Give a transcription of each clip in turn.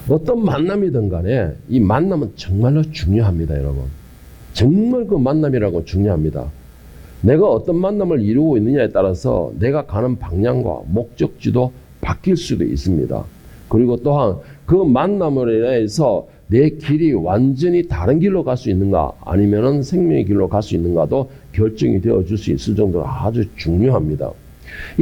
어떤 만남이든 간에 이 만남은 정말로 중요합니다, 여러분. 정말 그 만남이라고 중요합니다. 내가 어떤 만남을 이루고 있느냐에 따라서 내가 가는 방향과 목적지도 바뀔 수도 있습니다. 그리고 또한 그 만남으로 인해서 내 길이 완전히 다른 길로 갈 수 있는가 아니면은 생명의 길로 갈 수 있는가도 결정이 되어 줄 수 있을 정도로 아주 중요합니다.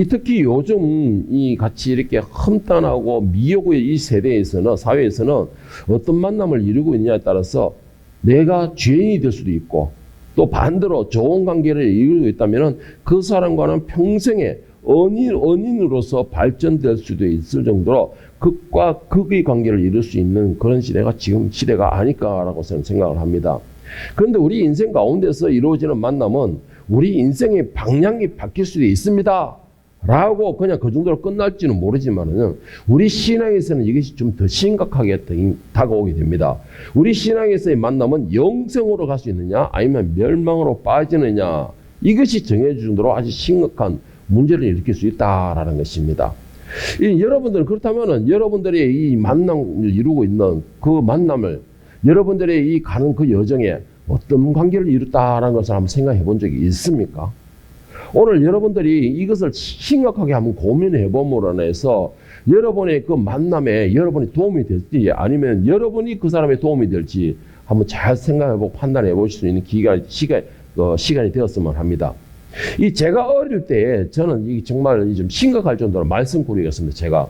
특히 요즘 이 같이 이렇게 험난하고 미혹의 이 세대에서는, 사회에서는 어떤 만남을 이루고 있느냐에 따라서 내가 죄인이 될 수도 있고, 또 반대로 좋은 관계를 이루고 있다면 그 사람과는 평생의 언인으로서 발전될 수도 있을 정도로 극과 극의 관계를 이룰 수 있는 그런 시대가 지금 시대가 아닐까라고 저는 생각을 합니다. 그런데 우리 인생 가운데서 이루어지는 만남은 우리 인생의 방향이 바뀔 수도 있습니다 라고 그냥 그 정도로 끝날지는 모르지만은 우리 신앙에서는 이것이 좀 더 심각하게 다가오게 됩니다. 우리 신앙에서의 만남은 영생으로 갈 수 있느냐 아니면 멸망으로 빠지느냐, 이것이 정해질 정도로 아주 심각한 문제를 일으킬 수 있다라는 것입니다. 여러분들은 그렇다면은 여러분들의 이 만남을 이루고 있는 그 만남을, 여러분들의 이 가는 그 여정에 어떤 관계를 이뤘다라는 것을 한번 생각해 본 적이 있습니까? 오늘 여러분들이 이것을 심각하게 한번 고민해 봄으로 해서 여러분의 그 만남에 여러분이 도움이 될지 아니면 여러분이 그 사람의 도움이 될지 한번 잘 생각해 보고 판단해 보실 수 있는 시간이 되었으면 합니다. 제가 어릴 때 저는 이게 정말 좀 심각할 정도로 말썽꾸러기였습니다, 제가.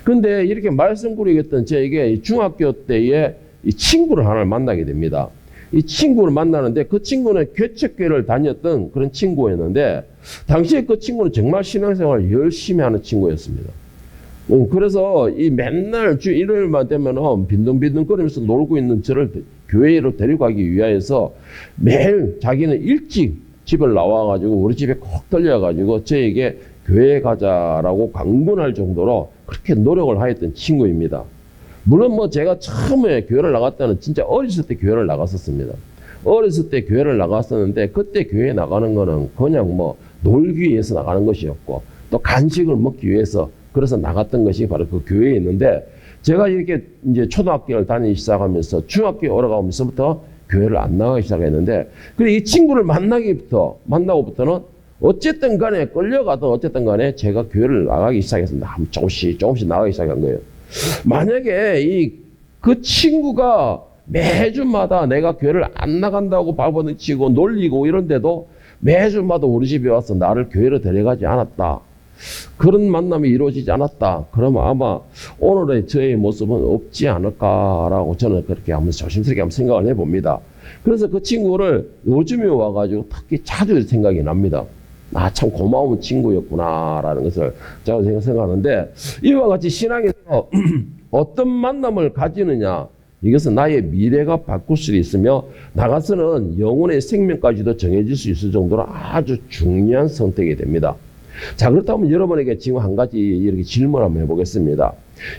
근데 이렇게 말썽꾸러기였던 저에게 중학교 때에 이 친구를 하나를 만나게 됩니다. 이 친구를 만나는데 그 친구는 개척교회를 다녔던 그런 친구였는데 당시에 그 친구는 정말 신앙생활을 열심히 하는 친구였습니다. 그래서 이 맨날 주 일요일만 되면 빈둥빈둥거리면서 놀고 있는 저를 교회로 데려가기 위하여서 매일 자기는 일찍 집을 나와가지고 우리 집에 꼭 들려가지고 저에게 교회에 가자라고 강권할 정도로 그렇게 노력을 하였던 친구입니다. 물론 제가 처음에 교회를 나갔다는 진짜 어렸을 때 교회를 나갔었습니다. 어렸을 때 교회를 나갔었는데 그때 교회에 나가는 거는 그냥 놀기 위해서 나가는 것이었고 또 간식을 먹기 위해서 그래서 나갔던 것이 바로 그 교회에 있는데, 제가 이렇게 이제 초등학교를 다니기 시작하면서 중학교에 올라가면서부터 교회를 안 나가기 시작했는데, 그래 이 친구를 만나고부터는 어쨌든 간에 끌려가든 어쨌든 간에 제가 교회를 나가기 시작했습니다. 조금씩 나가기 시작한 거예요. 만약에 그 친구가 매주마다 내가 교회를 안 나간다고 발버둥치고 놀리고 이런데도 매주마다 우리 집에 와서 나를 교회로 데려가지 않았다, 그런 만남이 이루어지지 않았다, 그러면 아마 오늘의 저의 모습은 없지 않을까라고 저는 그렇게 한번 조심스럽게 한번 생각을 해봅니다. 그래서 그 친구를 요즘에 와가지고 특히 자주 생각이 납니다. 참 고마운 친구였구나라는 것을 제가 생각하는데, 이와 같이 신앙에서 어떤 만남을 가지느냐, 이것은 나의 미래가 바꿀 수 있으며 나가서는 영혼의 생명까지도 정해질 수 있을 정도로 아주 중요한 선택이 됩니다. 자, 그렇다면 여러분에게 지금 한 가지 이렇게 질문 한번 해보겠습니다.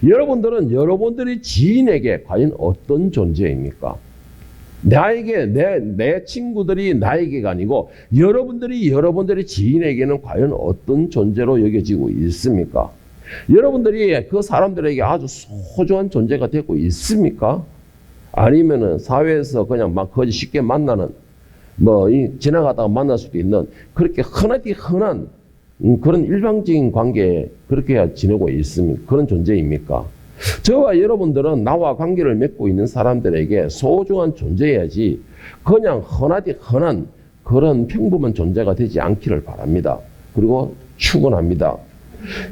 여러분들은 여러분들의 지인에게 과연 어떤 존재입니까? 나에게, 내 친구들이 나에게가 아니고 여러분들의 지인에게는 과연 어떤 존재로 여겨지고 있습니까? 여러분들이 그 사람들에게 아주 소중한 존재가 되고 있습니까? 아니면은 사회에서 그냥 막 거의 쉽게 만나는, 지나가다가 만날 수도 있는 그렇게 흔한 그런 일방적인 관계에 그렇게 지내고 있습니까? 그런 존재입니까? 저와 여러분들은 나와 관계를 맺고 있는 사람들에게 소중한 존재여야지 그냥 흔한 그런 평범한 존재가 되지 않기를 바랍니다. 그리고 축원합니다.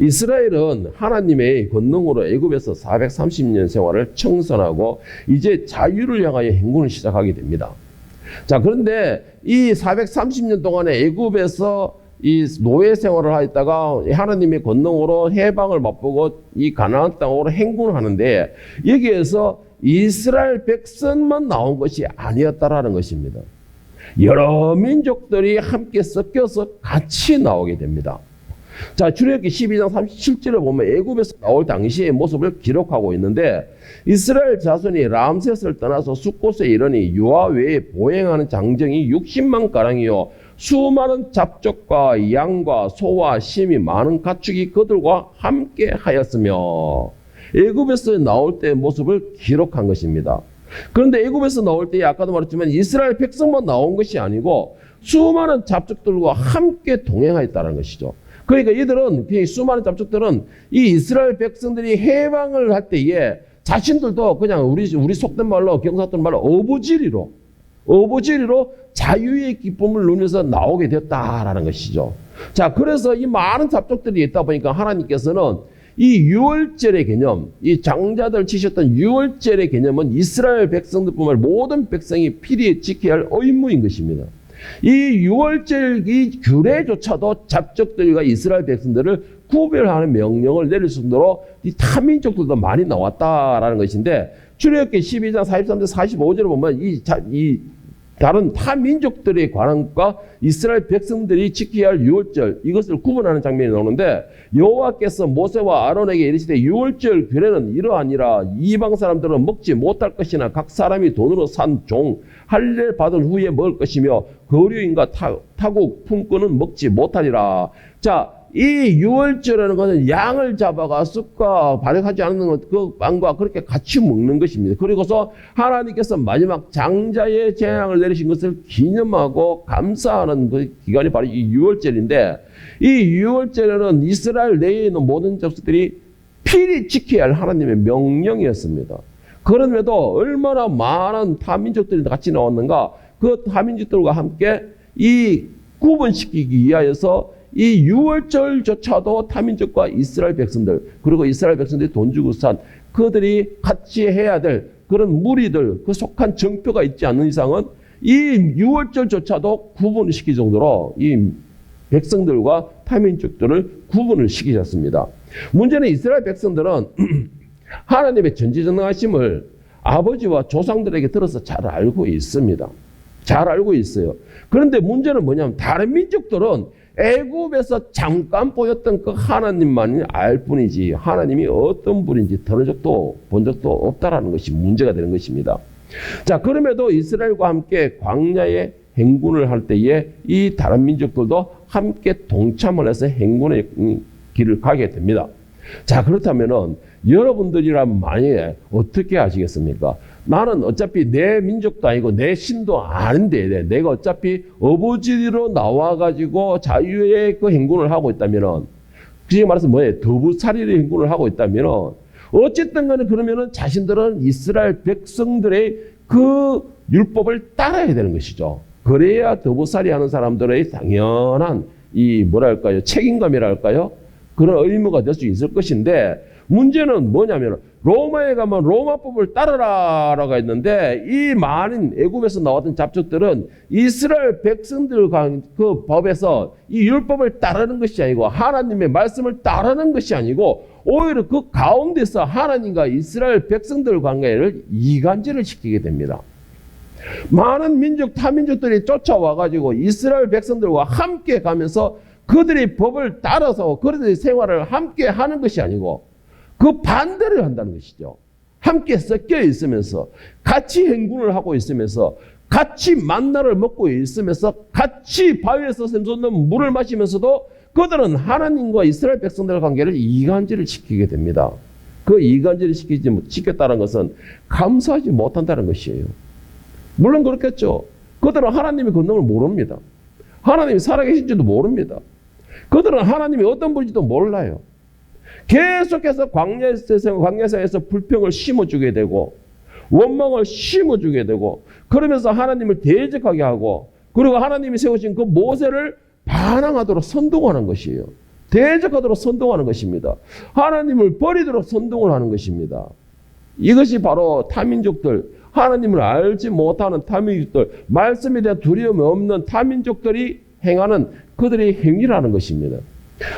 이스라엘은 하나님의 권능으로 애굽에서 430년 생활을 청산하고 이제 자유를 향하여 행군을 시작하게 됩니다. 자, 그런데 이 430년 동안에 애굽에서 이 노예 생활을 하다가 하나님의 권능으로 해방을 맛보고 이 가나안 땅으로 행군하는데, 여기에서 이스라엘 백성만 나온 것이 아니었다라는 것입니다. 여러 민족들이 함께 섞여서 같이 나오게 됩니다. 자, 출애굽기 12장 37절을 보면 애굽에서 나올 당시의 모습을 기록하고 있는데, 이스라엘 자손이 람셋을 떠나서 숫곳에 이르니 유아 외에 보행하는 장정이 60만 가량이요 수많은 잡족과 양과 소와 심이 많은 가축이 그들과 함께 하였으며, 애굽에서 나올 때의 모습을 기록한 것입니다. 그런데 애굽에서 나올 때 아까도 말했지만 이스라엘 백성만 나온 것이 아니고 수많은 잡족들과 함께 동행하였다는 것이죠. 그러니까 이들은, 이 수많은 잡족들은 이 이스라엘 백성들이 해방을 할 때에 자신들도 그냥 우리 속된 말로 경상도 말로 어부지리로 자유의 기쁨을 누리면서 나오게 되었다라는 것이죠. 자, 그래서 이 많은 잡족들이 있다 보니까 하나님께서는 이 유월절의 개념, 이 장자들 치셨던 유월절의 개념은 이스라엘 백성들뿐만 아니라 모든 백성이 필히 지켜야 할 의무인 것입니다. 이 유월절 이 규례조차도 잡족들과 이스라엘 백성들을 구별하는 명령을 내릴 정도로 이 타민족들도 많이 나왔다라는 것인데, 출애굽기 12장 43절 45절을 보면 이 다른 타민족들의 관함과 이스라엘 백성들이 지켜야 할 유월절, 이것을 구분하는 장면이 나오는데, 여호와께서 모세와 아론에게 이르시되 유월절 규례는 이러하니라. 이방 사람들은 먹지 못할 것이나 각 사람이 돈으로 산 종 할례 받은 후에 먹을 것이며 거류인과 타국 품꾼은 먹지 못하리라. 자, 이 유월절이라는 것은 양을 잡아가 쑥과 발효하지 않는 그 빵과 그렇게 같이 먹는 것입니다. 그리고서 하나님께서 마지막 장자의 재앙을 내리신 것을 기념하고 감사하는 그 기간이 바로 이 유월절인데, 이 유월절에는 이스라엘 내에 있는 모든 족속들이 필히 지켜야 할 하나님의 명령이었습니다. 그런데도 얼마나 많은 타민족들이 같이 나왔는가, 그 타민족들과 함께 이 구분시키기 위하여서 이 유월절조차도 타민족과 이스라엘 백성들, 그리고 이스라엘 백성들이 돈 주고 산 그들이 같이 해야 될 그런 무리들, 그 속한 정표가 있지 않는 이상은 이 유월절조차도 구분을 시킬 정도로 이 백성들과 타민족들을 구분을 시키셨습니다. 문제는 이스라엘 백성들은 하나님의 전지전능하심을 아버지와 조상들에게 들어서 잘 알고 있습니다. 잘 알고 있어요. 그런데 문제는 뭐냐면 다른 민족들은 애굽에서 잠깐 보였던 그 하나님만이 알 뿐이지 하나님이 어떤 분인지 들은 적도 본 적도 없다라는 것이 문제가 되는 것입니다. 자, 그럼에도 이스라엘과 함께 광야에 행군을 할 때에 이 다른 민족들도 함께 동참을 해서 행군의 길을 가게 됩니다. 자, 그렇다면은 여러분들이라면 만약에 어떻게 하시겠습니까? 나는 어차피 내 민족도 아니고 내 신도 아닌데 내가 어차피 어부지리로 나와가지고 자유의 그 행군을 하고 있다면은, 지금 말해서 뭐예요? 더부살이의 행군을 하고 있다면은, 어쨌든 간에 그러면은 자신들은 이스라엘 백성들의 그 율법을 따라야 되는 것이죠. 그래야 더부살이 하는 사람들의 당연한 이 뭐랄까요? 책임감이랄까요? 그런 의무가 될 수 있을 것인데, 문제는 뭐냐면 로마에 가면 로마법을 따르라라고 했는데, 이 많은 애굽에서 나왔던 잡족들은 이스라엘 백성들과 그 법에서 이 율법을 따르는 것이 아니고 하나님의 말씀을 따르는 것이 아니고 오히려 그 가운데서 하나님과 이스라엘 백성들 관계를 이간질을 시키게 됩니다. 많은 민족 타민족들이 쫓아와가지고 이스라엘 백성들과 함께 가면서 그들의 법을 따라서 그들의 생활을 함께 하는 것이 아니고 그 반대를 한다는 것이죠. 함께 섞여 있으면서 같이 행군을 하고 있으면서 같이 만나를 먹고 있으면서 같이 바위에서 샘솟는 물을 마시면서도 그들은 하나님과 이스라엘 백성들의 관계를 이간질을 시키게 됩니다. 그 이간질을 시켰다는 것은 감사하지 못한다는 것이에요. 물론 그렇겠죠. 그들은 하나님의 권능을 모릅니다. 하나님이 살아계신지도 모릅니다. 그들은 하나님이 어떤 분인지도 몰라요. 계속해서 광야에서 불평을 심어주게 되고 원망을 심어주게 되고 그러면서 하나님을 대적하게 하고, 그리고 하나님이 세우신 그 모세를 반항하도록 선동하는 것이에요. 대적하도록 선동하는 것입니다. 하나님을 버리도록 선동을 하는 것입니다. 이것이 바로 타민족들, 하나님을 알지 못하는 타민족들, 말씀에 대한 두려움이 없는 타민족들이 행하는 그들의 행위라는 것입니다.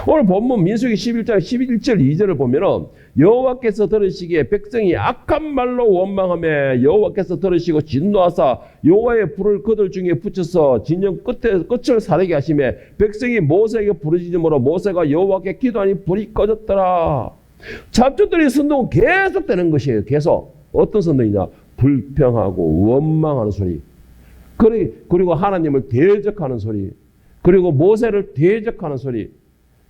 오늘 본문 민수기 11장 11절 2절을 보면은 여호와께서 들으시기에 백성이 악한 말로 원망하며 여호와께서 들으시고 진노하사 여호와의 불을 그들 중에 붙여서 진영 끝을 사르게 하시며 백성이 모세에게 부르짖음으로 모세가 여호와께 기도하니 불이 꺼졌더라. 잡초들의 선동은 계속되는 것이에요. 계속. 어떤 선동이냐? 불평하고 원망하는 소리, 그리고 하나님을 대적하는 소리, 그리고 모세를 대적하는 소리.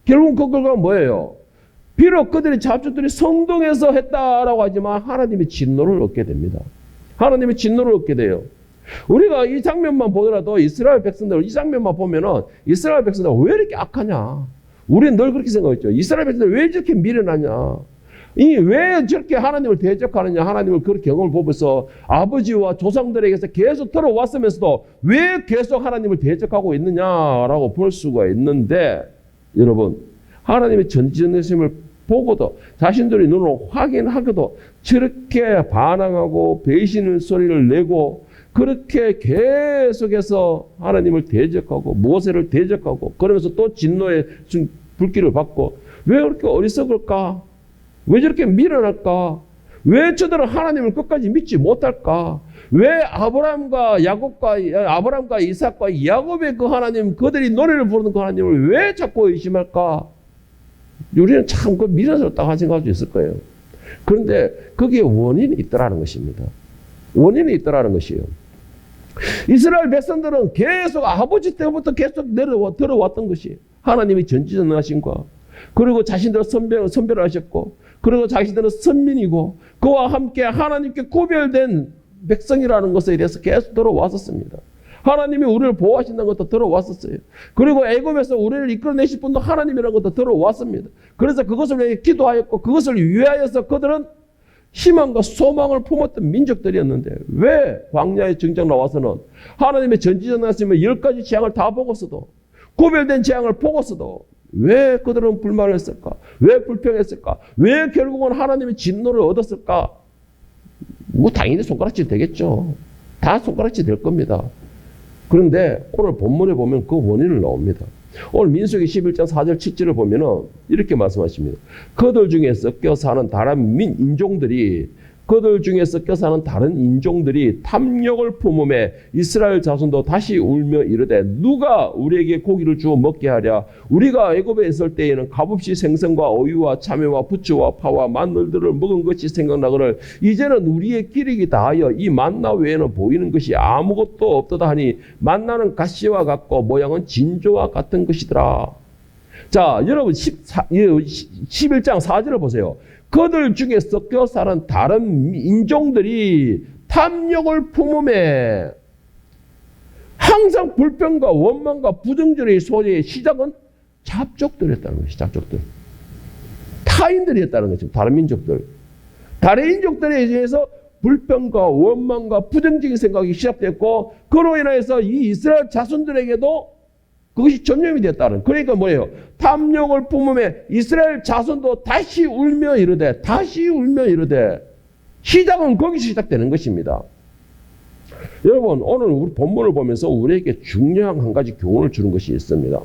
결국 그 결과가 뭐예요? 비록 그들의 잡초들이 성동에서 했다라고 하지만 하나님의 진노를 얻게 됩니다. 하나님의 진노를 얻게 돼요. 우리가 이 장면만 보더라도 이스라엘 백성들 이 장면만 보면은 이스라엘 백성들 왜 이렇게 악하냐? 우리는 늘 그렇게 생각했죠. 이스라엘 백성들 왜 저렇게 미련하냐? 왜 저렇게 하나님을 대적하느냐? 하나님을 그런 경험을 보면서 아버지와 조상들에게서 계속 들어왔으면서도 왜 계속 하나님을 대적하고 있느냐라고 볼 수가 있는데, 여러분, 하나님의 전지전능심을 보고도 자신들의 눈으로 확인하고도 저렇게 반항하고 배신의 소리를 내고 그렇게 계속해서 하나님을 대적하고 모세를 대적하고 그러면서 또 진노의 불길을 받고 왜 그렇게 어리석을까? 왜 저렇게 미련할까? 왜 저들은 하나님을 끝까지 믿지 못할까? 왜 아브라함과 이삭과 야곱의 그 하나님, 그들이 노래를 부르는 그 하나님을 왜 자꾸 의심할까? 우리는 참 그 미련스럽다고 생각할 수 있을 거예요. 그런데 거기에 원인이 있더라는 것입니다. 원인이 있더라는 것이에요. 이스라엘 백성들은 계속 아버지 때부터 계속 들어왔던 것이 하나님이 전지전능하신과, 그리고 자신들은 선별을 하셨고, 그리고 자신들은 선민이고 그와 함께 하나님께 구별된 백성이라는 것에 대해서 계속 들어왔었습니다. 하나님이 우리를 보호하신다는 것도 들어왔었어요. 그리고 애굽에서 우리를 이끌어내실 분도 하나님이라는 것도 들어왔습니다. 그래서 그것을 위해 기도하였고 그것을 위하여서 그들은 희망과 소망을 품었던 민족들이었는데 왜 광야의 정작 나와서는 하나님의 전지전능하심의 10가지 재앙을 다 보고서도, 구별된 재앙을 보고서도 왜 그들은 불만을 했을까? 왜 불평했을까? 왜 결국은 하나님의 진노를 얻었을까? 뭐 당연히 손가락질 되겠죠. 다 손가락질 될 겁니다. 그런데 오늘 본문에 보면 그 원인을 나옵니다. 오늘 민수기 11장 4절 7절을 보면은 이렇게 말씀하십니다. 그들 중에 섞여 사는 다른 인종들이 탐욕을 품음에 이스라엘 자손도 다시 울며 이르되 누가 우리에게 고기를 주어 먹게 하랴? 우리가 애굽에 있을 때에는 값없이 생선과 어유와 참외와 부추와 파와 마늘들을 먹은 것이 생각나거늘 이제는 우리의 기력이 다하여 이 만나 외에는 보이는 것이 아무것도 없도다 하니 만나는 가시와 같고 모양은 진조와 같은 것이더라. 자, 여러분 11장 4절을 보세요. 그들 중에 섞여 사는 다른 인종들이 탐욕을 품음에 항상 불평과 원망과 부정절의 소리의 시작은 잡족들이었다는 것이 잡족들. 타인들이었다는 것이죠. 다른 민족들. 다른 인종들에 의해서 불평과 원망과 부정적인 생각이 시작됐고 그로 인해서 이 이스라엘 자손들에게도 그것이 전염이 됐다는. 그러니까 뭐예요? 탐욕을 품음에 이스라엘 자손도 다시 울며 이르되 시작은 거기서 시작되는 것입니다. 여러분, 오늘 우리 본문을 보면서 우리에게 중요한 한 가지 교훈을 주는 것이 있습니다.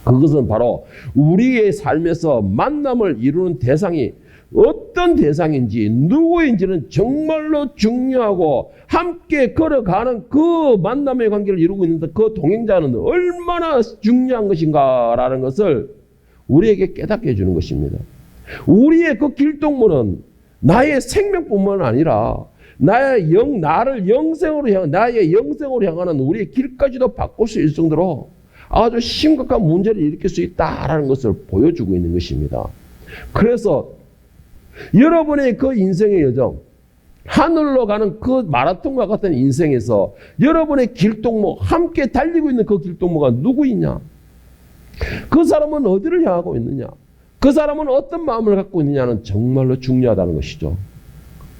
그것은 바로 우리의 삶에서 만남을 이루는 대상이 어떤 대상인지 누구인지는 정말로 중요하고 함께 걸어가는 그 만남의 관계를 이루고 있는데 그 동행자는 얼마나 중요한 것인가라는 것을 우리에게 깨닫게 해주는 것입니다. 우리의 그 길동무는 나의 생명뿐만 아니라 나의 나의 영생으로 향하는 우리의 길까지도 바꿀 수 있을 정도로 아주 심각한 문제를 일으킬 수 있다라는 것을 보여주고 있는 것입니다. 그래서 여러분의 그 인생의 여정, 하늘로 가는 그 마라톤과 같은 인생에서 여러분의 길동무, 함께 달리고 있는 그 길동무가 누구이냐? 그 사람은 어디를 향하고 있느냐? 그 사람은 어떤 마음을 갖고 있느냐는 정말로 중요하다는 것이죠.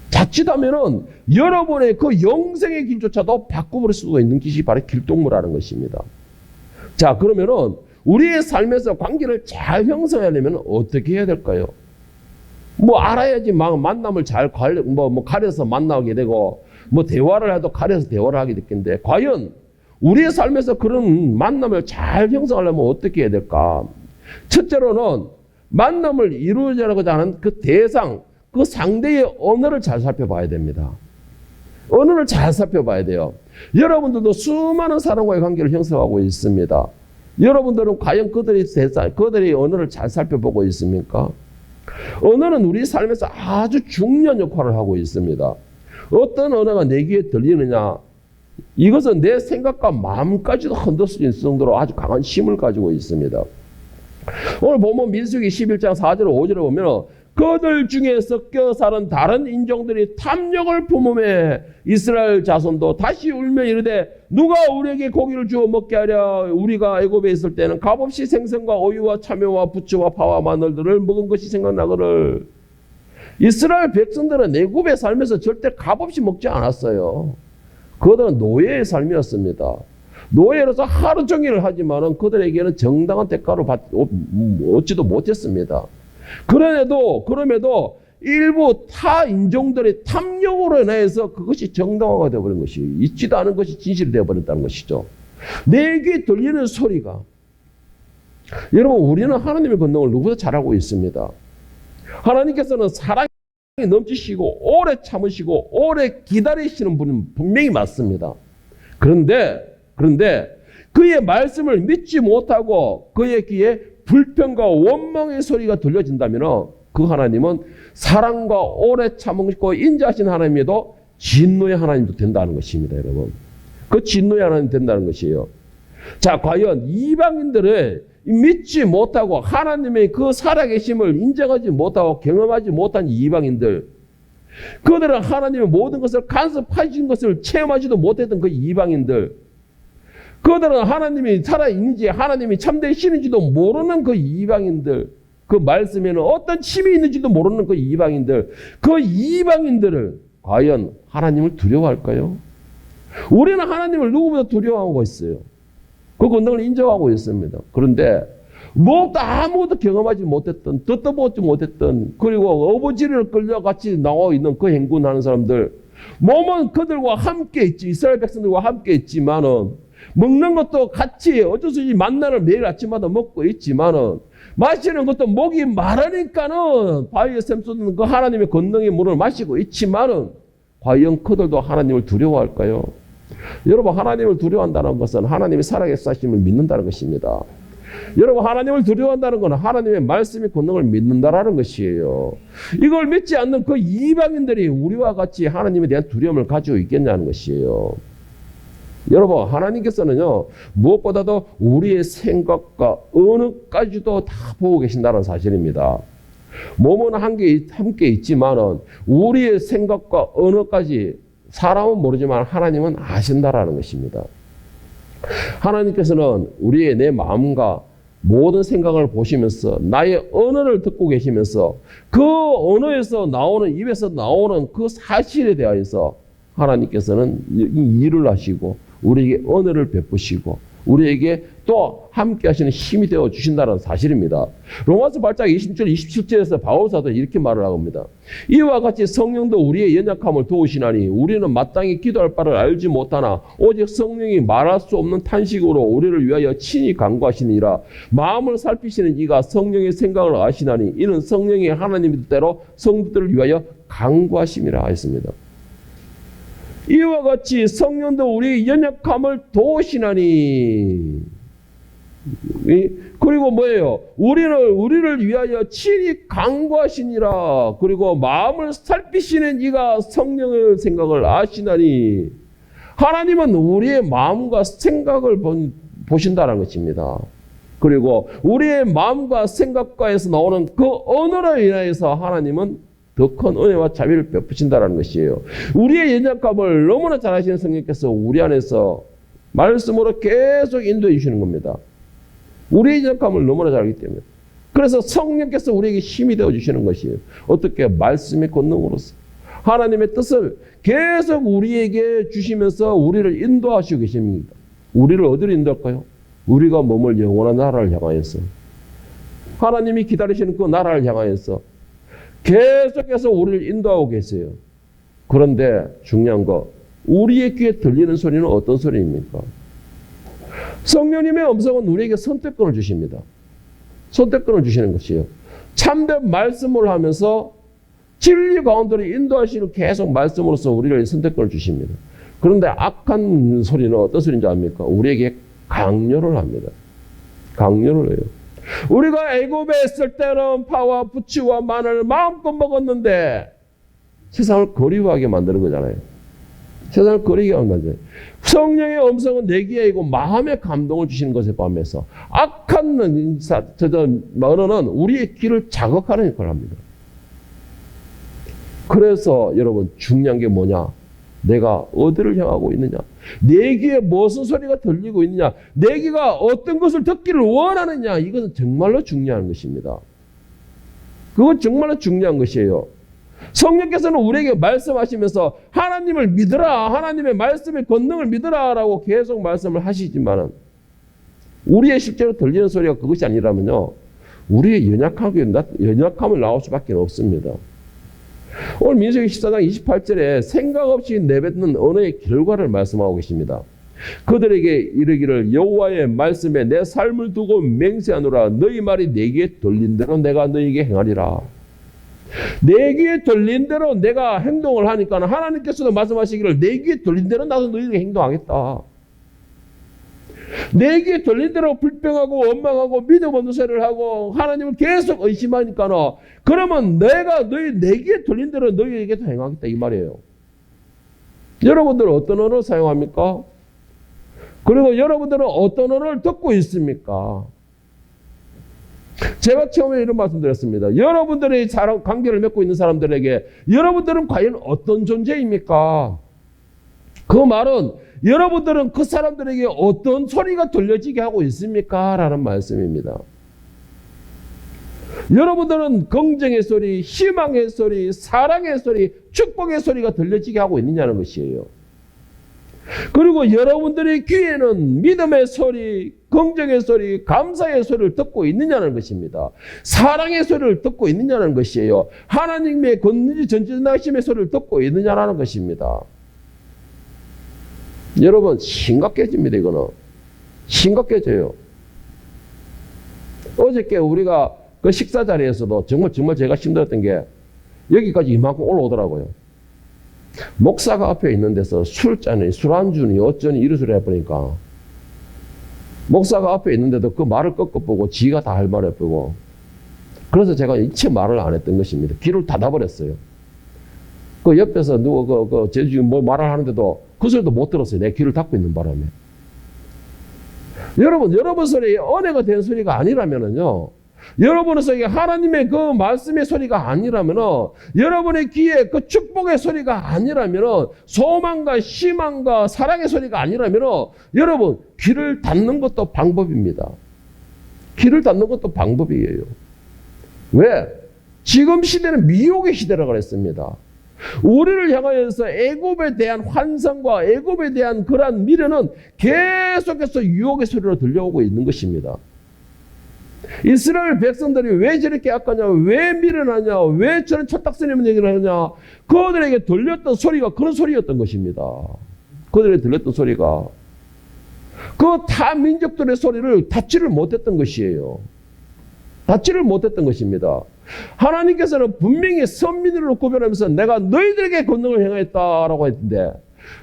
자칫하면은 여러분의 그 영생의 길조차도 바꿔버릴 수가 있는 것이 바로 길동무라는 것입니다. 자, 그러면은 우리의 삶에서 관계를 잘 형성하려면 어떻게 해야 될까요? 뭐 알아야지 만남을 잘 가려서 만나게 되고 대화를 해도 가려서 대화를 하게 될 텐데 과연 우리의 삶에서 그런 만남을 잘 형성하려면 어떻게 해야 될까? 첫째로는 만남을 이루려고자 하는 그 대상, 그 상대의 언어를 잘 살펴봐야 됩니다. 언어를 잘 살펴봐야 돼요. 여러분들도 수많은 사람과의 관계를 형성하고 있습니다. 여러분들은 과연 그들의 언어를 잘 살펴보고 있습니까? 언어는 우리 삶에서 아주 중요한 역할을 하고 있습니다. 어떤 언어가 내 귀에 들리느냐, 이것은 내 생각과 마음까지도 흔들 수 있을 정도로 아주 강한 힘을 가지고 있습니다. 오늘 보면 민수기 11장 4절 5절에 보면 그들 중에 섞여 사는 다른 인종들이 탐욕을 품음에 이스라엘 자손도 다시 울며 이르되 누가 우리에게 고기를 주어 먹게 하랴. 우리가 애굽에 있을 때는 값없이 생선과 오이와 참외와 부추와 파와 마늘들을 먹은 것이 생각나거늘. 이스라엘 백성들은 애굽에 살면서 절대 값없이 먹지 않았어요. 그들은 노예의 삶이었습니다. 노예로서 하루 종일 하지만은 그들에게는 정당한 대가를 얻지도 못했습니다. 그럼에도 일부 타 인종들의 탐욕으로 인해서 그것이 정당화가 되어버린 것이 있지도 않은 것이 진실이 되어버렸다는 것이죠. 내 귀에 들리는 소리가 여러분 우리는 하나님의 권능을 누구보다 잘 알고 있습니다. 하나님께서는 사랑이 넘치시고 오래 참으시고 오래 기다리시는 분은 분명히 맞습니다. 그런데 그의 말씀을 믿지 못하고 그의 귀에 불평과 원망의 소리가 들려진다면 그 하나님은 사랑과 오래 참으시고 인자하신 하나님에도 진노의 하나님도 된다는 것입니다. 여러분. 그 진노의 하나님 된다는 것이에요. 자, 과연 이방인들을 믿지 못하고 하나님의 그 살아계심을 인정하지 못하고 경험하지 못한 이방인들, 그들은 하나님의 모든 것을 간섭하신 것을 체험하지도 못했던 그 이방인들, 그들은 하나님이 살아있는지 하나님이 참된 신인지도 모르는 그 이방인들, 그 말씀에는 어떤 힘이 있는지도 모르는 그 이방인들을 과연 하나님을 두려워할까요? 우리는 하나님을 누구보다 두려워하고 있어요. 그 권능을 인정하고 있습니다. 그런데 무엇도 아무것도 경험하지 못했던, 듣도 보지 못했던, 그리고 어부지리를 끌려 같이 나와 있는 그 행군하는 사람들, 몸은 그들과 함께 있지, 이스라엘 백성들과 함께 있지만은 먹는 것도 같이 어쩔 수 없이 만나를 매일 아침마다 먹고 있지만은 마시는 것도 목이 마르니까는 바위에 샘솟는 그 하나님의 권능의 물을 마시고 있지만은 과연 그들도 하나님을 두려워할까요? 여러분, 하나님을 두려워한다는 것은 하나님의 살아계심을 믿는다는 것입니다. 여러분, 하나님을 두려워한다는 것은 하나님의 말씀의 권능을 믿는다라는 것이에요. 이걸 믿지 않는 그 이방인들이 우리와 같이 하나님에 대한 두려움을 가지고 있겠냐는 것이에요. 여러분, 하나님께서는요, 무엇보다도 우리의 생각과 언어까지도 다 보고 계신다는 사실입니다. 몸은 함께 있지만은 우리의 생각과 언어까지 사람은 모르지만 하나님은 아신다라는 것입니다. 하나님께서는 우리의 내 마음과 모든 생각을 보시면서 나의 언어를 듣고 계시면서 그 언어에서 나오는, 입에서 나오는 그 사실에 대하여서 하나님께서는 일을 하시고 우리에게 언어를 베푸시고 우리에게 또 함께 하시는 힘이 되어 주신다는 사실입니다. 로마서 8장 26절 27절에서 바울사도 이렇게 말을 합니다. 이와 같이 성령도 우리의 연약함을 도우시나니 우리는 마땅히 기도할 바를 알지 못하나 오직 성령이 말할 수 없는 탄식으로 우리를 위하여 친히 간구하시니라. 마음을 살피시는 이가 성령의 생각을 아시나니 이는 성령이 하나님의 뜻대로 성도들을 위하여 간구하심이라 하였습니다. 이와 같이 성령도 우리의 연약함을 도우시나니, 그리고 뭐예요? 우리를 위하여 친히 간구하시니라. 그리고 마음을 살피시는 이가 성령의 생각을 아시나니, 하나님은 우리의 마음과 생각을 보신다는 것입니다. 그리고 우리의 마음과 생각과에서 나오는 그 언어로 인하여서 하나님은 더 큰 은혜와 자비를 베푸신다는 것이에요. 우리의 연약함을 너무나 잘 아시는 성령께서 우리 안에서 말씀으로 계속 인도해 주시는 겁니다. 우리의 연약함을 너무나 잘 알기 때문에. 그래서 성령께서 우리에게 힘이 되어 주시는 것이에요. 어떻게? 말씀의 권능으로서. 하나님의 뜻을 계속 우리에게 주시면서 우리를 인도하시고 계십니다. 우리를 어디로 인도할까요? 우리가 머물 영원한 나라를 향하여서. 하나님이 기다리시는 그 나라를 향하여서 계속해서 우리를 인도하고 계세요. 그런데 중요한 거, 우리의 귀에 들리는 소리는 어떤 소리입니까? 성령님의 음성은 우리에게 선택권을 주십니다. 선택권을 주시는 것이에요. 참된 말씀을 하면서 진리 가운데로 인도하시는 계속 말씀으로서 우리를 선택권을 주십니다. 그런데 악한 소리는 어떤 소리인지 압니까? 우리에게 강요를 합니다. 강요를 해요. 우리가 애굽에 있을 때는 파와 부추와 마늘을 마음껏 먹었는데 세상을 거리하게 만드는 거잖아요. 세상을 거리게 하는 거죠. 성령의 음성은 내 귀에 있고 마음의 감동을 주시는 것에 반해서 악한 닫는 언어는 우리의 귀를 자극하는 역할을 합니다. 그래서 여러분 중요한 게 뭐냐? 내가 어디를 향하고 있느냐? 내 귀에 무슨 소리가 들리고 있느냐? 내 귀가 어떤 것을 듣기를 원하느냐? 이것은 정말로 중요한 것입니다. 그건 정말로 중요한 것이에요. 성령께서는 우리에게 말씀하시면서 하나님을 믿으라, 하나님의 말씀의 권능을 믿으라 라고 계속 말씀을 하시지만은 우리의 실제로 들리는 소리가 그것이 아니라면요, 우리의 연약함을 나올 수밖에 없습니다. 오늘 민수기 14장 28절에 생각 없이 내뱉는 언어의 결과를 말씀하고 계십니다. 그들에게 이르기를 여호와의 말씀에 내 삶을 두고 맹세하노라. 너희 말이 내 귀에 들린 대로 내가 너희에게 행하리라. 내 귀에 들린 대로 내가 행동을 하니까 하나님께서도 말씀하시기를 내 귀에 들린 대로 나도 너희에게 행동하겠다. 내 귀에 들린 대로 불평하고 원망하고 믿음 없는 소리를 하고 하나님을 계속 의심하니까 그러면 내가 내 귀에 들린 대로 너희에게도 행하겠다 이 말이에요. 여러분들은 어떤 언어를 사용합니까? 그리고 여러분들은 어떤 언어를 듣고 있습니까? 제가 처음에 이런 말씀 드렸습니다. 여러분들의 관계를 맺고 있는 사람들에게 여러분들은 과연 어떤 존재입니까? 그 말은 여러분들은 그 사람들에게 어떤 소리가 들려지게 하고 있습니까? 라는 말씀입니다. 여러분들은 긍정의 소리, 희망의 소리, 사랑의 소리, 축복의 소리가 들려지게 하고 있느냐는 것이에요. 그리고 여러분들의 귀에는 믿음의 소리, 긍정의 소리, 감사의 소리를 듣고 있느냐는 것입니다. 사랑의 소리를 듣고 있느냐는 것이에요. 하나님의 권능이 전진하심의 소리를 듣고 있느냐는 것입니다. 여러분 심각해집니다. 이거는 심각해져요. 어저께 우리가 그 식사 자리에서도 정말 제가 힘들었던 게 여기까지 이만큼 올라오더라고요. 목사가 앞에 있는 데서 술잔이, 술안주니 어쩌니 이런 소리 해버리니까 목사가 앞에 있는데도 그 말을 꺾어보고 지가 다 할 말을 해보고 그래서 제가 일체 말을 안 했던 것입니다. 귀를 닫아버렸어요. 그 옆에서 누구 제주 뭐 말을 하는데도 그 소리도 못 들었어요. 내 귀를 닫고 있는 바람에. 여러분 소리에 은혜가 된 소리가 아니라면은요, 여러분의 소리가 하나님의 그 말씀의 소리가 아니라면은, 여러분의 귀에 그 축복의 소리가 아니라면은, 소망과 희망과 사랑의 소리가 아니라면은, 여러분 귀를 닫는 것도 방법입니다. 귀를 닫는 것도 방법이에요. 왜? 지금 시대는 미혹의 시대라고 그랬습니다. 우리를 향하여서 애굽에 대한 환상과 애굽에 대한 그러한 미래는 계속해서 유혹의 소리로 들려오고 있는 것입니다. 이스라엘 백성들이 왜 저렇게 악하냐, 왜 미련하냐, 왜 저런 철딱서리만 얘기를 하냐, 그들에게 들렸던 소리가 그런 소리였던 것입니다. 그들에게 들렸던 소리가 그 타 민족들의 소리를 닫지를 못했던 것이에요. 닫지를 못했던 것입니다. 하나님께서는 분명히 선민으로 구별하면서 내가 너희들에게 권능을 행하였다라고 했는데,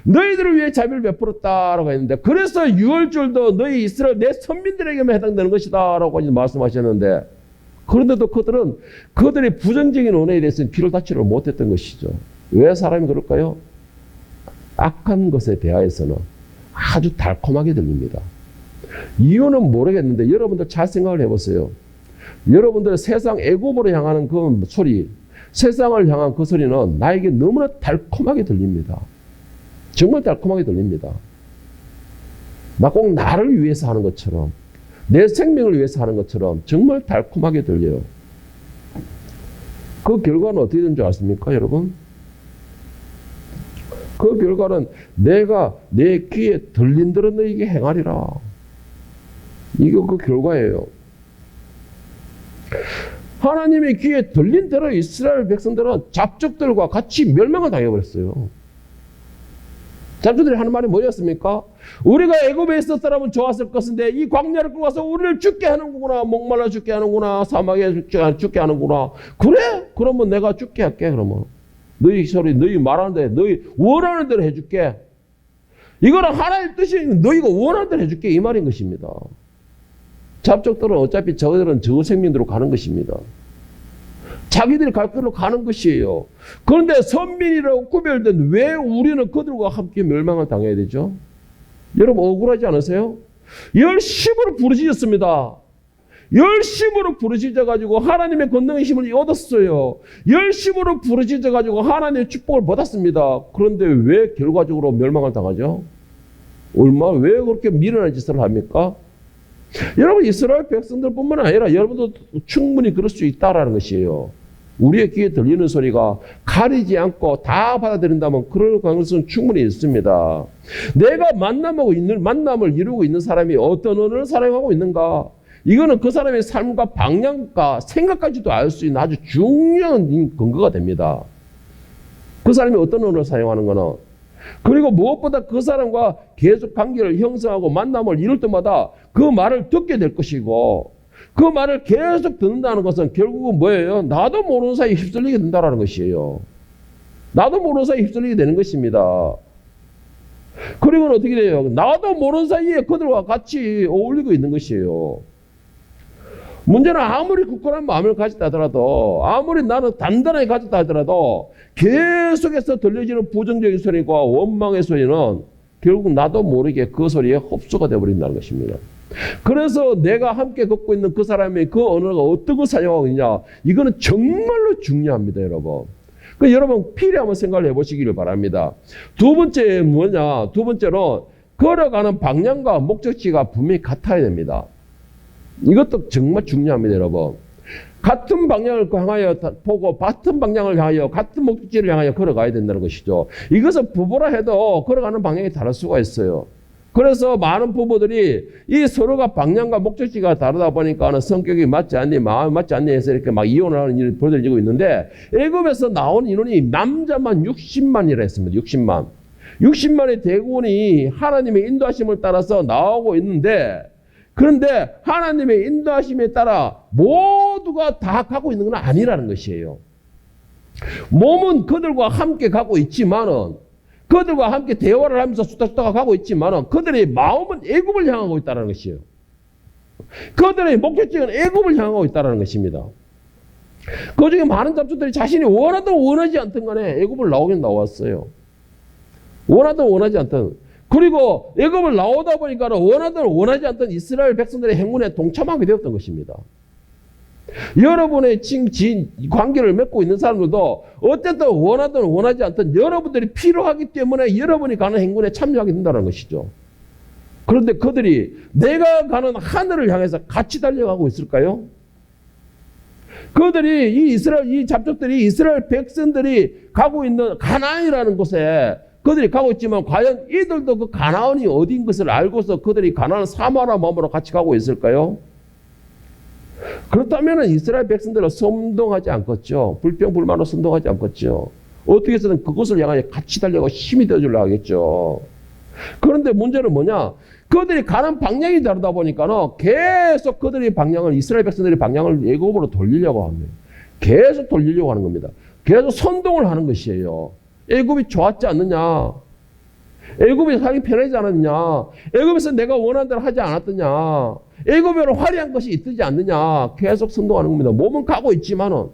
너희들을 위해 자비를 베풀었다라고 했는데, 그래서 6월절도 너희 이스라엘 내 선민들에게만 해당되는 것이다라고 말씀하셨는데, 그런데도 그들은 그들의 부정적인 언어에 대해서는 귀를 닫지를 못했던 것이죠. 왜 사람이 그럴까요? 악한 것에 대하여서는 아주 달콤하게 들립니다. 이유는 모르겠는데 여러분들 잘 생각을 해보세요. 여러분들 세상 애굽으로 향하는 그 소리, 세상을 향한 그 소리는 나에게 너무나 달콤하게 들립니다. 정말 달콤하게 들립니다. 나 꼭 나를 위해서 하는 것처럼, 내 생명을 위해서 하는 것처럼 정말 달콤하게 들려요. 그 결과는 어떻게 되는 줄 아십니까, 여러분? 그 결과는 내가 내 귀에 들린 대로 너에게 행하리라. 이거 그 결과예요. 하나님의 귀에 들린 대로 이스라엘 백성들은 잡족들과 같이 멸망을 당해버렸어요. 잡족들이 하는 말이 뭐였습니까? 우리가 애굽에 있었더라면 좋았을 것인데 이 광야를 끌고 와서 우리를 죽게 하는구나, 목말라 죽게 하는구나, 사막에 죽게 하는구나. 그래? 그러면 내가 죽게 할게. 그러면 너희 소리, 너희 말하는데 너희 원하는 대로 해줄게. 이거는 하나님의 뜻이 너희가 원하는 대로 해줄게 이 말인 것입니다. 잡족들은 어차피 저들은 저 생명대로 가는 것입니다. 자기들이 갈 길로 가는 것이에요. 그런데 선민이라고 구별된 왜 우리는 그들과 함께 멸망을 당해야 되죠? 여러분 억울하지 않으세요? 열심으로 부르짖었습니다. 열심으로 부르짖어 가지고 하나님의 권능의 힘을 얻었어요. 열심으로 부르짖어 가지고 하나님의 축복을 받았습니다. 그런데 왜 결과적으로 멸망을 당하죠? 왜 그렇게 미련한 짓을 합니까? 여러분, 이스라엘 백성들뿐만 아니라 여러분도 충분히 그럴 수 있다라는 것이에요. 우리의 귀에 들리는 소리가 가리지 않고 다 받아들인다면 그럴 가능성은 충분히 있습니다. 내가 만남을 이루고 있는 사람이 어떤 언어를 사용하고 있는가? 이거는 그 사람의 삶과 방향과 생각까지도 알 수 있는 아주 중요한 근거가 됩니다. 그 사람이 어떤 언어를 사용하는 거는. 그리고 무엇보다 그 사람과 계속 관계를 형성하고 만남을 이룰 때마다 그 말을 듣게 될 것이고, 그 말을 계속 듣는다는 것은 결국은 뭐예요? 나도 모르는 사이에 휩쓸리게 된다는 것이에요. 나도 모르는 사이에 휩쓸리게 되는 것입니다. 그리고는 어떻게 돼요? 나도 모르는 사이에 그들과 같이 어울리고 있는 것이에요. 문제는 아무리 굳건한 마음을 가졌다 하더라도, 아무리 나는 단단하게 가졌다 하더라도 계속해서 들려지는 부정적인 소리과 원망의 소리는 결국 나도 모르게 그 소리에 흡수가 되어버린다는 것입니다. 그래서 내가 함께 걷고 있는 그 사람의 그 언어가 어떤 걸 사용하고 있냐, 이거는 정말로 중요합니다, 여러분. 여러분 필요하면 생각을 해보시기를 바랍니다. 두 번째 뭐냐? 두 번째로 걸어가는 방향과 목적지가 분명히 같아야 됩니다. 이것도 정말 중요합니다, 여러분. 같은 방향을 향하여 보고 같은 방향을 향하여 같은 목적지를 향하여 걸어가야 된다는 것이죠. 이것은 부부라 해도 걸어가는 방향이 다를 수가 있어요. 그래서 많은 부부들이 이 서로가 방향과 목적지가 다르다 보니까 성격이 맞지 않니, 마음이 맞지 않니 해서 이렇게 막 이혼을 하는 일이 벌어지고 있는데, 애굽에서 나온 인원이 남자만 60만이라 했습니다. 60만. 60만의 대군이 하나님의 인도하심을 따라서 나오고 있는데, 그런데 하나님의 인도하심에 따라 모두가 다 가고 있는 건 아니라는 것이에요. 몸은 그들과 함께 가고 있지만은, 그들과 함께 대화를 하면서 수다수다가 가고 있지만은 그들의 마음은 애굽을 향하고 있다는 것이에요. 그들의 목적지는 애굽을 향하고 있다는 것입니다. 그 중에 많은 잡초들이 자신이 원하든 원하지 않든 간에 애굽을 나오긴 나왔어요. 원하든 원하지 않든. 그리고 애굽을 나오다 보니까 원하든 원하지 않든 이스라엘 백성들의 행운에 동참하게 되었던 것입니다. 여러분의 관계를 맺고 있는 사람들도 어쨌든 원하든 원하지 않든 여러분들이 필요하기 때문에 여러분이 가는 행군에 참여하게 된다는 것이죠. 그런데 그들이 내가 가는 하늘을 향해서 같이 달려가고 있을까요? 그들이 이 잡족들이 이스라엘 백성들이 가고 있는 가나안이라는 곳에 그들이 가고 있지만 과연 이들도 그 가나안이 어디인 것을 알고서 그들이 가나안 사모하는 마음으로 같이 가고 있을까요? 그렇다면 이스라엘 백성들은 선동하지 않겠죠. 불평불만으로 선동하지 않겠죠. 어떻게 해서든 그것을 향하여 같이 달려가고 힘이 되어주려고 하겠죠. 그런데 문제는 뭐냐? 그들이 가는 방향이 다르다 보니까 계속 그들의 방향을, 이스라엘 백성들의 방향을 애굽으로 돌리려고 합니다. 계속 돌리려고 하는 겁니다. 계속 선동을 하는 것이에요. 애굽이 좋았지 않느냐? 애굽이 살기 편하지 않았느냐? 애굽에서 내가 원하는 대로 하지 않았느냐? 애굽에는 화려한 것이 있지 않느냐? 계속 선동하는 겁니다. 몸은 가고 있지만은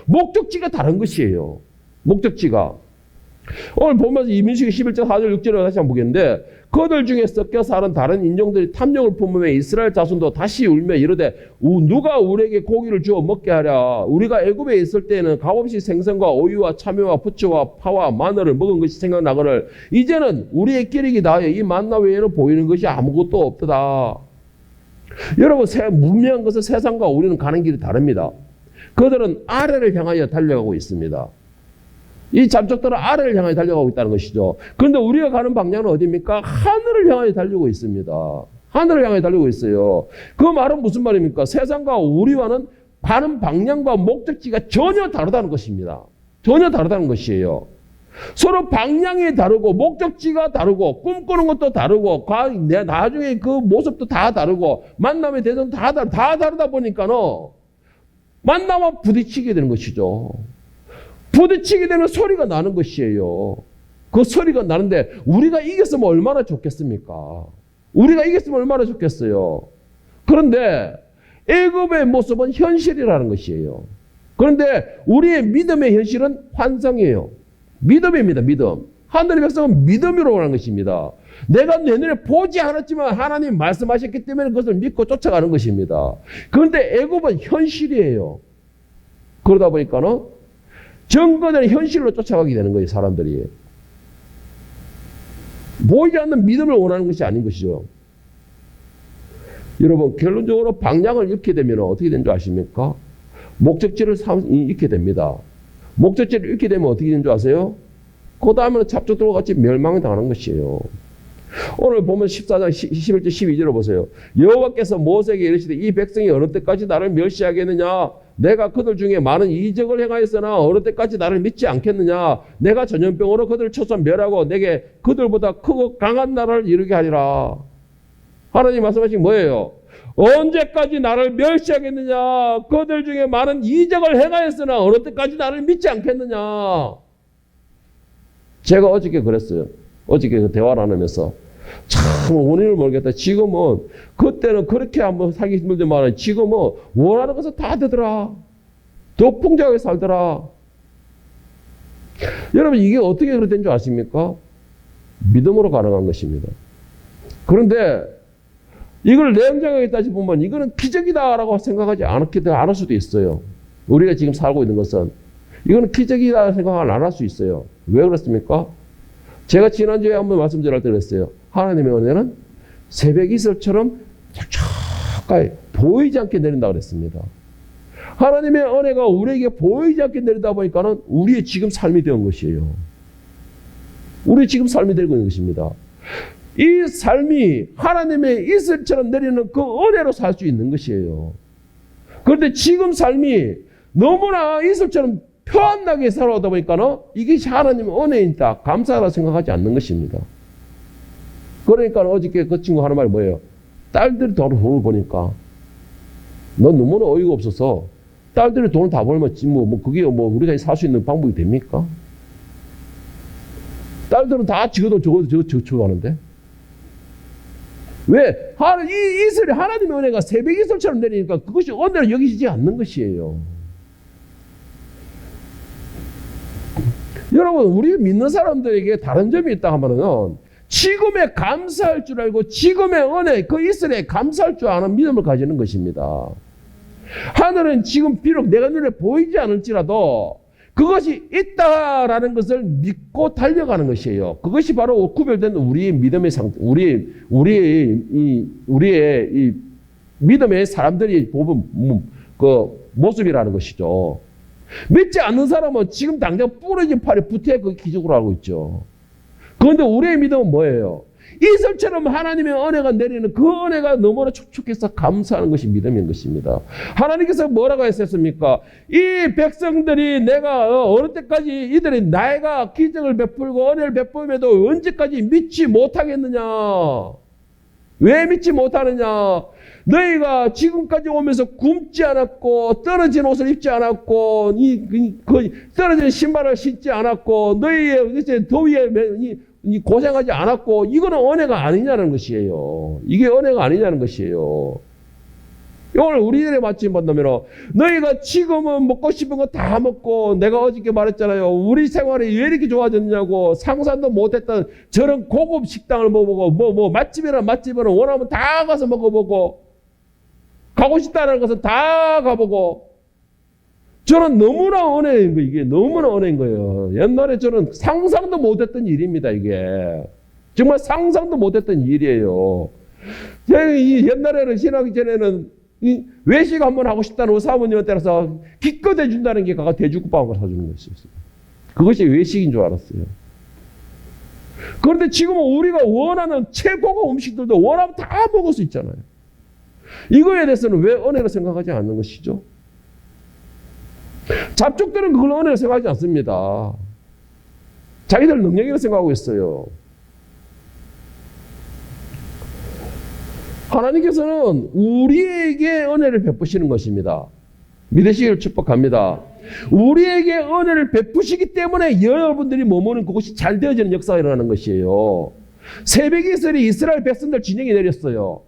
목적지가 다른 것이에요. 목적지가. 오늘 보면서 이민수기 11장 4절 6절을 다시 한번 보겠는데, 그들 중에 섞여 사는 다른 인종들이 탐욕을 품으며 이스라엘 자손도 다시 울며 이르되 누가 우리에게 고기를 주어 먹게 하랴. 우리가 애굽에 있을 때에는 값없이 생선과 오이와 참외와 부추와 파와 마늘을 먹은 것이 생각나거늘 이제는 우리의 길이기 다하여 이 만나 외에는 보이는 것이 아무것도 없도다. 여러분, 분명한 것은 세상과 우리는 가는 길이 다릅니다. 그들은 아래를 향하여 달려가고 있습니다. 이 잡족들은 아래를 향하여 달려가고 있다는 것이죠. 그런데 우리가 가는 방향은 어디입니까? 하늘을 향하여 달리고 있습니다. 하늘을 향하여 달리고 있어요. 그 말은 무슨 말입니까? 세상과 우리와는 가는 방향과 목적지가 전혀 다르다는 것입니다. 전혀 다르다는 것이에요. 서로 방향이 다르고 목적지가 다르고 꿈꾸는 것도 다르고 나중에 그 모습도 다 다르고 만남의 대상도 다 다르다 보니까는 만나면 부딪히게 되는 것이죠. 부딪히게 되면 소리가 나는 것이에요. 그 소리가 나는데 우리가 이겼으면 얼마나 좋겠습니까? 우리가 이겼으면 얼마나 좋겠어요. 그런데 애굽의 모습은 현실이라는 것이에요. 그런데 우리의 믿음의 현실은 환상이에요. 믿음입니다. 믿음. 하늘의 백성은 믿음으로 오는 것입니다. 내가 내 눈에 보지 않았지만 하나님이 말씀하셨기 때문에 그것을 믿고 쫓아가는 것입니다. 그런데 애굽은 현실이에요. 그러다 보니까는 정거는 현실로 쫓아가게 되는 거예요, 사람들이. 보이지 않는 믿음을 원하는 것이 아닌 것이죠. 여러분, 결론적으로 방향을 잃게 되면 어떻게 되는 줄 아십니까? 목적지를 잃게 됩니다. 목적지를 잃게 되면 어떻게 되는 줄 아세요? 그 다음에는 잡초들과 같이 멸망을 당하는 것이에요. 오늘 보면 14장 11절 12절을 보세요. 여호와께서 모세에게 이르시되 이 백성이 어느 때까지 나를 멸시하겠느냐? 내가 그들 중에 많은 이적을 행하였으나 어느 때까지 나를 믿지 않겠느냐? 내가 전염병으로 그들을 쳐서 멸하고 내게 그들보다 크고 강한 나라를 이루게 하리라. 하나님 말씀하신 뭐예요? 언제까지 나를 멸시하겠느냐? 그들 중에 많은 이적을 행하였으나 어느 때까지 나를 믿지 않겠느냐? 제가 어저께 그랬어요. 어저께 그 대화를 나누면서 참 원인을 모르겠다. 지금은 그때는 그렇게 한번 살기 힘들지만 지금은 원하는 것은 다 되더라. 더 풍족하게 살더라. 여러분 이게 어떻게 그렇게 된 줄 아십니까? 믿음으로 가능한 것입니다. 그런데 이걸 냉정하게 따져보면 이거는 기적이다라고 생각하지 않을 수도 있어요. 우리가 지금 살고 있는 것은 이거는 기적이다 생각을 안 할 수 있어요. 왜 그렇습니까? 제가 지난주에 한번 말씀드릴 때 그랬어요. 하나님의 은혜는 새벽 이슬처럼 가까이 보이지 않게 내린다 그랬습니다. 하나님의 은혜가 우리에게 보이지 않게 내리다 보니까는 우리의 지금 삶이 된 것이에요. 우리 지금 삶이 되고 있는 것입니다. 이 삶이 하나님의 이슬처럼 내리는 그 은혜로 살 수 있는 것이에요. 그런데 지금 삶이 너무나 이슬처럼 편안하게 살아오다 보니까는 이게 하나님의 은혜이다 감사하다 생각하지 않는 것입니다. 그러니까 어저께 그 친구 하는 말이 뭐예요? 딸들이 돈을 보니까 넌 너무나 어이가 없어서 딸들이 돈을 다 벌면 그게 우리가 살 수 있는 방법이 됩니까? 딸들은 다 지금 저거 하는데 왜? 이 이슬이 하나님의 은혜가 새벽 이슬처럼 내리니까 그것이 은혜로 여기지지 않는 것이에요. 여러분, 우리 믿는 사람들에게 다른 점이 있다 하면은 지금에 감사할 줄 알고 지금의 은혜, 그 이슬에 감사할 줄 아는 믿음을 가지는 것입니다. 하늘은 지금 비록 내가 눈에 보이지 않을지라도 그것이 있다라는 것을 믿고 달려가는 것이에요. 그것이 바로 구별된 우리의 믿음의 상태, 우리의 이 믿음의 사람들이 보면 그 모습이라는 것이죠. 믿지 않는 사람은 지금 당장 부러진 팔에 붙어 그 기적으로 알고 있죠. 그런데 우리의 믿음은 뭐예요? 이슬처럼 하나님의 은혜가 내리는 그 은혜가 너무나 촉촉해서 감사하는 것이 믿음인 것입니다. 하나님께서 뭐라고 하셨습니까? 이 백성들이 내가 어느 때까지 이들이 내가 기적을 베풀고 은혜를 베풀면도 언제까지 믿지 못하겠느냐? 왜 믿지 못하느냐? 너희가 지금까지 오면서 굶지 않았고 떨어진 옷을 입지 않았고 떨어진 신발을 신지 않았고 너희의 더위에 고생하지 않았고 이거는 은혜가 아니냐는 것이에요. 이게 은혜가 아니냐는 것이에요. 오늘 우리들의 마침 본다면 너희가 지금은 먹고 싶은 거 다 먹고 내가 어저께 말했잖아요. 우리 생활이 왜 이렇게 좋아졌냐고 상상도 못했던 저런 고급 식당을 먹어보고 맛집이란 맛집은 원하면 다 가서 먹어보고 가고 싶다는 것은 다 가보고 저는 너무나 은혜인 거예요. 이게 너무나 은혜인 거예요. 옛날에 저는 상상도 못했던 일입니다. 이게 정말 상상도 못했던 일이에요. 옛날에는 신하기 전에는 외식 한번 하고 싶다는 사모님한테 따라서 기껏 해준다는 게 돼지국밥을 사주는 거였어요. 그것이 외식인 줄 알았어요. 그런데 지금은 우리가 원하는 최고급 음식들도 원하면 다 먹을 수 있잖아요. 이거에 대해서는 왜 은혜로 생각하지 않는 것이죠? 잡족들은 그걸 은혜로 생각하지 않습니다. 자기들 능력이라고 생각하고 있어요. 하나님께서는 우리에게 은혜를 베푸시는 것입니다. 믿으시기를 축복합니다. 우리에게 은혜를 베푸시기 때문에 여러분들이 머무는 그것이 잘 되어지는 역사가 일어나는 것이에요. 새벽 이슬이 이스라엘 백성들 진영에 내렸어요.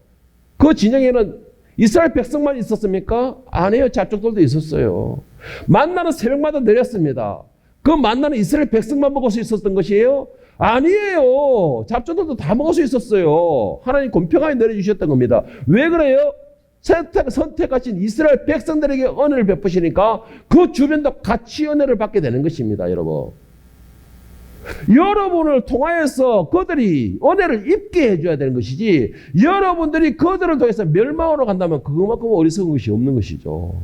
그 진영에는 이스라엘 백성만 있었습니까? 아니에요. 잡족들도 있었어요. 만나는 새벽마다 내렸습니다. 그 만나는 이스라엘 백성만 먹을 수 있었던 것이에요? 아니에요. 잡초들도 다 먹을 수 있었어요. 하나님 공평하게 내려주셨던 겁니다. 왜 그래요? 선택하신 이스라엘 백성들에게 은혜를 베푸시니까 그 주변도 같이 은혜를 받게 되는 것입니다, 여러분. 여러분을 통하여서 그들이 은혜를 입게 해줘야 되는 것이지, 여러분들이 그들을 통해서 멸망으로 간다면 그만큼 어리석은 것이 없는 것이죠.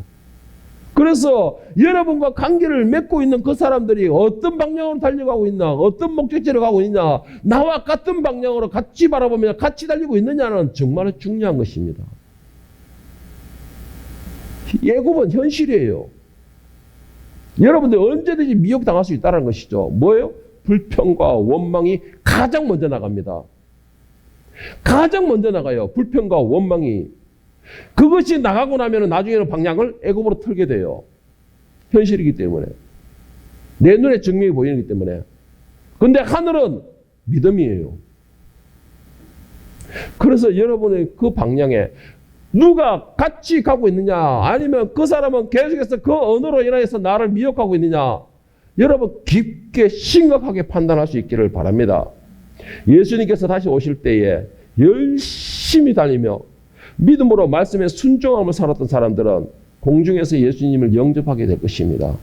그래서 여러분과 관계를 맺고 있는 그 사람들이 어떤 방향으로 달려가고 있나, 어떤 목적지로 가고 있냐, 나와 같은 방향으로 같이 바라보며 같이 달리고 있느냐는 정말 중요한 것입니다. 예굽은 현실이에요. 여러분들 언제든지 미혹당할 수 있다는 것이죠. 뭐예요? 불평과 원망이 가장 먼저 나갑니다. 가장 먼저 나가요. 불평과 원망이. 그것이 나가고 나면 나중에는 방향을 애굽으로 틀게 돼요. 현실이기 때문에. 내 눈에 증명이 보이기 때문에. 근데 하늘은 믿음이에요. 그래서 여러분의 그 방향에 누가 같이 가고 있느냐, 아니면 그 사람은 계속해서 그 언어로 인하여서 나를 미혹하고 있느냐, 여러분 깊게 심각하게 판단할 수 있기를 바랍니다. 예수님께서 다시 오실 때에 열심히 달리며 믿음으로 말씀에 순종함을 살았던 사람들은 공중에서 예수님을 영접하게 될 것입니다.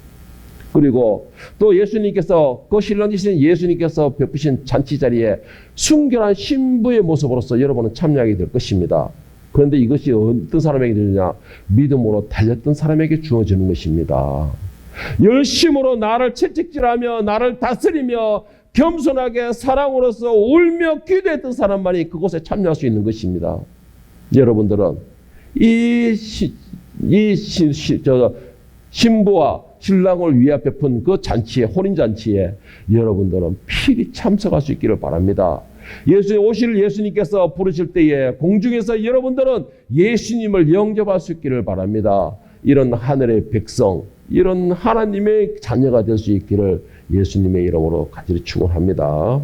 그리고 또 예수님께서, 그 신랑이신 예수님께서 베푸신 잔치 자리에 순결한 신부의 모습으로서 여러분은 참여하게 될 것입니다. 그런데 이것이 어떤 사람에게 주느냐? 믿음으로 달렸던 사람에게 주어지는 것입니다. 열심으로 나를 채찍질하며 나를 다스리며 겸손하게 사랑으로서 울며 기도했던 사람만이 그곳에 참여할 수 있는 것입니다. 여러분들은 신부와 신랑을 위해 베푼 그 잔치에, 혼인잔치에 여러분들은 필히 참석할 수 있기를 바랍니다. 예수님 오실 예수님께서 부르실 때에 공중에서 여러분들은 예수님을 영접할 수 있기를 바랍니다. 이런 하늘의 백성, 이런 하나님의 자녀가 될 수 있기를 예수님의 이름으로 간절히 축원합니다.